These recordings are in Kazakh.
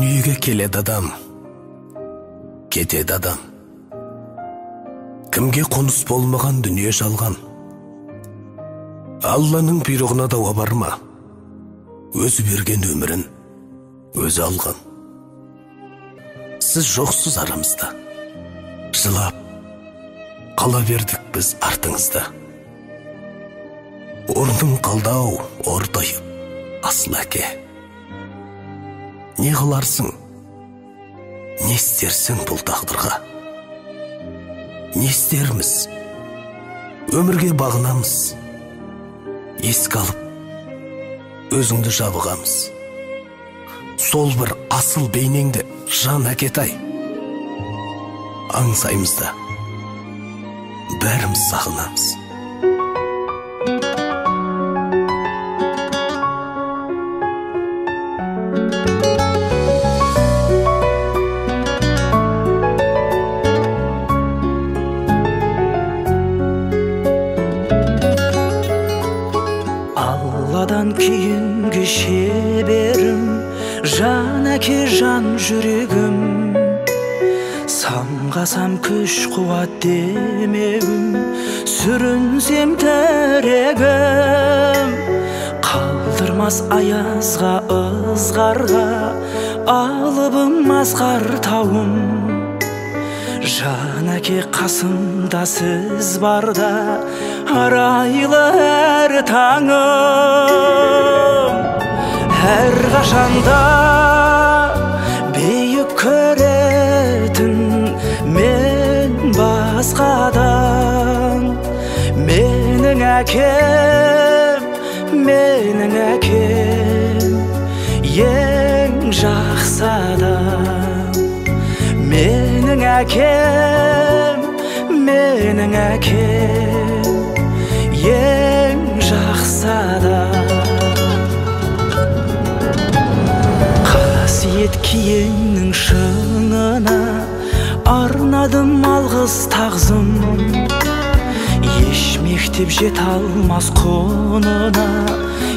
Дүниеге келеді адам, кетеді адам. Кімге қоныс болмаған дүние жалған. Алланың бұйрығына дауа бар ма? Өзі берген өмірін өзі алған. Сіз жоқсыз арамызда, жылап қала бердік біз артыңызда. Орның қалдау, ордайып, асыл әке. Не қыларсың, не істерсің бұл тағдырға? Не істерміз, өмірге бағынамыз, еске алып, өзіңді жабығамыз. Сол бір асыл бейнеңді жан әкетай, аңсаймыз да, бәріміз сағынамыз. Алладан кейінгі шеберім, жан әке жан жүрегім. Самғасам күш қуат демеуім, сүрінсем тірегім. Қалдырмас аязға ызғарға, алыбым асқар тауым. Жан әке қасымда сіз барда, арайлы әр таңым. Әр қашанда бейік көретін мен басқадан. Менің әкем, ең жақсы адам. Менің әкем, ең жақсы адам. Қасиет киеңнің шыңына арнадым алғыс тағзым. Еш мектеп жете алмас құнына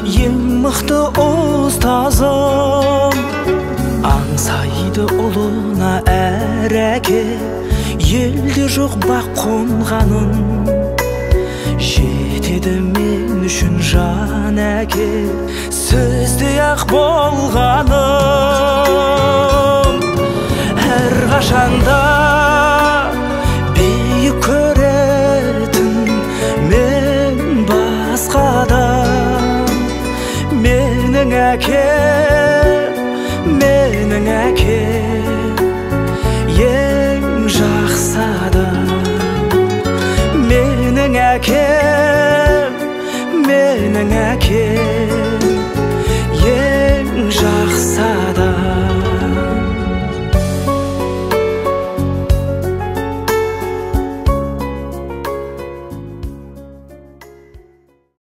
ең мықты ұстазым. Аңсайды ұлына әр әке, елде жоқ бақ қонғанын. Жетеді мен үшін жан әке, сөздей ақ болғаным. Әр қашанда бейік көретін мен басқадан. Менің әкем, ең жақсы адам. Менің әкем,